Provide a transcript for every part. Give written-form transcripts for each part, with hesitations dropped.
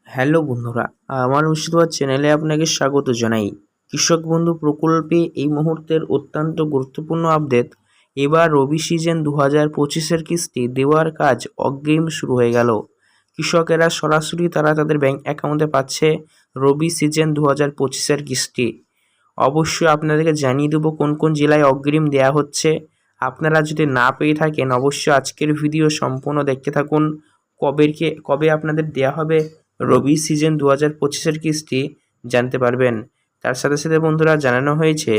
Hello বন্ধুরা, আমার মুর্শিদাবাদ চ্যানেলে আপনাকে স্বাগত জানাই। কৃষক বন্ধু প্রকল্পে এই মুহূর্তের অত্যন্ত গুরুত্বপূর্ণ আপডেট। এবার রবি সিজন 2025-এর কিস্তি দেওয়ার কাজ অগ্রিম শুরু হয়ে গেল। কৃষকেরা সরাসরি তাদের ব্যাংক অ্যাকাউন্টে পাচ্ছে রবি সিজন 2025-এর কিস্তি। অবশ্যই আপনাদেরকে জানিয়ে দেবো কোন কোন জেলায় অগ্রিম দেওয়া হচ্ছে। আপনারা যদি না পেয়ে থাকেন অবশ্যই আজকের ভিডিও সম্পূর্ণ দেখতে থাকুন। কবে আপনাদের দেওয়া হবে রবি সিজন 2025-এর কিস্তি জানতে পারবেন। তার সাথে সাথে বন্ধুরা জানানো হয়েছে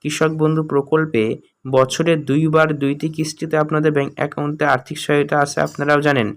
কৃষক বন্ধু প্রকল্পে বছরে দুইবার দুইটি কিস্তিতে আপনাদের ব্যাংক অ্যাকাউন্টে আর্থিক সহায়তা আসে, আপনারাও জানেন।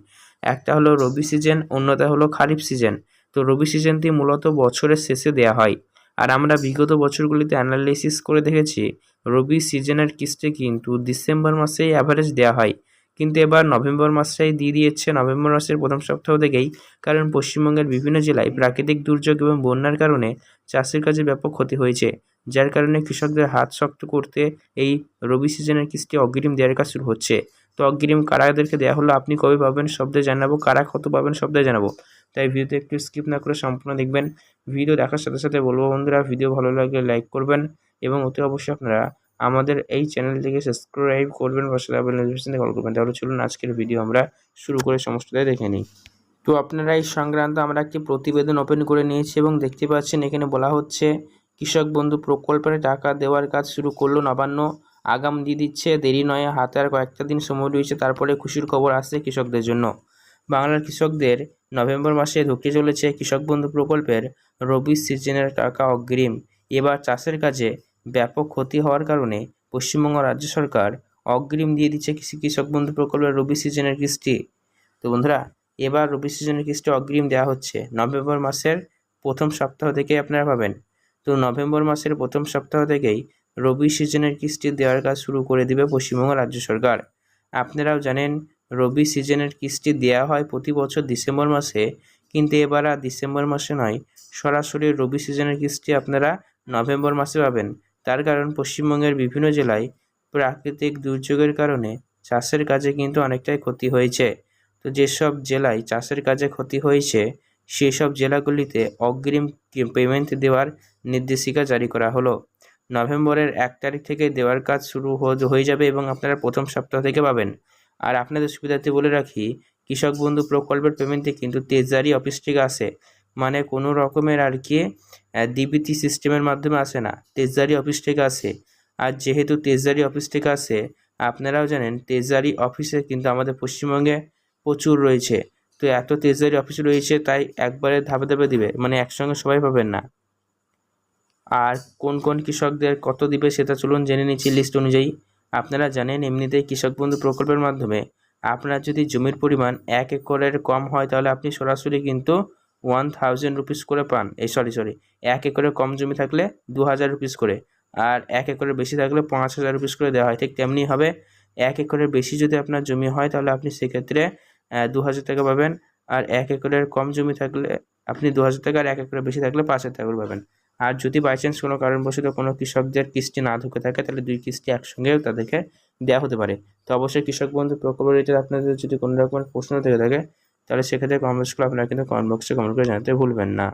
একটা হলো রবি সিজন, অন্যটা হলো খারিফ সিজন। তো রবি সিজনটি মূলত বছরের শেষে দেওয়া হয়, আর আমরা বিগত বছরগুলিতে অ্যানালাইসিস করে দেখেছি রবি সিজনের কিস্তি কিন্তু ডিসেম্বর মাসেই অ্যাভারেজ দেওয়া হয়, কিন্তু এবার নভেম্বর মাসেই দিয়ে দিয়েছে, নভেম্বর মাসের প্রথম সপ্তাহ থেকেই। কারণ পশ্চিমবঙ্গের বিভিন্ন জেলায় প্রাকৃতিক দুর্যোগ এবং বন্যার কারণে চাষের কাজে ব্যাপক ক্ষতি হয়েছে, যার কারণে কৃষকদের হাত শক্ত করতে এই রবি সিজনের কিস্তি অগ্রিম দেওয়ার কাজ শুরু হচ্ছে। তো অগ্রিম কারাদেরকে দেওয়া হলো, আপনি কবে পাবেন শব্দে জানাবো, কারা কত পাবেন শব্দে জানাবো। তাই ভিডিওতে একটু স্কিপ না করে সম্পূর্ণ দেখবেন। ভিডিও দেখার সাথে সাথে বলবো বন্ধুরা, ভিডিও ভালো লাগলে লাইক করবেন এবং অতি অবশ্যই আপনারা আমাদের এই চ্যানেলটিকে সাবস্ক্রাইব করবেন, পাশে থাকা নোটিফিকেশন কল করবেন। তাহলে চলুন আজকের ভিডিও আমরা শুরু করে সমস্তটাই দেখে নিই। তো আপনারা এই সংক্রান্ত আমরা একটি প্রতিবেদন ওপেন করে নিয়েছি এবং দেখতে পাচ্ছেন এখানে বলা হচ্ছে কৃষক বন্ধু প্রকল্পের টাকা দেওয়ার কাজ শুরু করলো নবান্ন। আগাম দিয়ে দিচ্ছে, দেরি নয়, হাতে আর কয়েকটা দিন সময় রয়েছে, তারপরে খুশির খবর আসছে কৃষকদের জন্য। বাংলার কৃষকদের নভেম্বর মাসে ঢুকে চলেছে কৃষক বন্ধু প্রকল্পের রবি সিজনের টাকা অগ্রিম। এবার চাষের কাজে ব্যাপক ক্ষতি হওয়ার কারণে পশ্চিমবঙ্গ রাজ্য সরকার অগ্রিম দিয়ে দিচ্ছে কৃষক বন্ধু প্রকল্পের রবি সিজনের কিস্তি। তো বন্ধুরা, এবার রবি সিজনের কিস্তি অগ্রিম দেওয়া হচ্ছে নভেম্বর মাসের প্রথম সপ্তাহ থেকে আপনারা পাবেন। তো নভেম্বর মাসের প্রথম সপ্তাহ থেকেই রবি সিজনের কিস্তি দেওয়ার কাজ শুরু করে দেবে পশ্চিমবঙ্গ রাজ্য সরকার। আপনারাও জানেন রবি সিজনের কিস্তি দেওয়া হয় প্রতি বছর ডিসেম্বর মাসে, কিন্তু এবার আর ডিসেম্বর মাসে নয়, সরাসরি রবি সিজনের কিস্তি আপনারা নভেম্বর মাসে পাবেন। তার কারণ পশ্চিমবঙ্গের বিভিন্ন জেলায় প্রাকৃতিক দুর্যোগের কারণে চাষের কাজে কিন্তু অনেকটাই ক্ষতি হয়েছে। তো যেসব জেলায় চাষের কাজে ক্ষতি হয়েছে সেসব জেলাগুলিতে অগ্রিম পেমেন্ট দেওয়ার নির্দেশিকা জারি করা হলো। নভেম্বরের 1 তারিখ থেকে দেওয়ার কাজ শুরু হয়ে যাবে এবং আপনারা প্রথম সপ্তাহ থেকে পাবেন। আর আপনাদের সুবিধার্থে বলে রাখি, কৃষক বন্ধু প্রকল্পের পেমেন্টে কিন্তু ট্রেজারি অফিস থেকে আসে, মানে কোনো রকমের আর কি ডিবিটি সিস্টেমের মাধ্যমে আসে না, ট্রেজারি অফিস থেকে আসে। আর যেহেতু ট্রেজারি অফিস থেকে আসে, আপনারাও জানেন ট্রেজারি অফিসে কিন্তু আমাদের পশ্চিমবঙ্গে প্রচুর রয়েছে। তো এত ট্রেজারি অফিস রয়েছে, তাই একবারে ধাপে ধাপে দিবে, মানে একসঙ্গে সবাই পাবেন না। আর কোন কোন কৃষকদের কত দিবে সেটা চলুন জেনে নিচ্ছি লিস্ট অনুযায়ী। আপনারা জানেন এমনিতেই কৃষক বন্ধু প্রকল্পের মাধ্যমে আপনার যদি জমির পরিমাণ 1 একরের কম হয় তাহলে আপনি সরাসরি কিন্তু 1000 রুপিস করে পান। সরি 1 একরের কম জমি থাকলে 2000 রুপিস করে, আর 1 একরের বেশি থাকলে 5000 রুপিস করে দেওয়া হয়। ঠিক তেমনি হবে, 1 একরের বেশি যদি আপনার জমি হয় তাহলে আপনি সেক্ষেত্রে 2000 টাকা পাবেন, আর 1 একরের কম জমি থাকলে আপনি 2000 টাকা, আর 1 একরের বেশি থাকলে 5000 টাকা করে পাবেন। আর যদি বাই চান্স কোনো কারণবশত কোনো কৃষকদের কিস্তি না ঢুকে থাকে তাহলে 2 কিস্তি একসঙ্গেও তাদেরকে দেওয়া হতে পারে। তো অবশ্যই কৃষক বন্ধু প্রকল্প রিলেটেড আপনাদের যদি কোনো রকমের প্রশ্ন থেকে থাকে তাহলে সেক্ষেত্রে কমেন্টস করে আপনারা কিন্তু কমেন্ট বক্সে কমেন্ট করে জানাতে ভুলবেন না।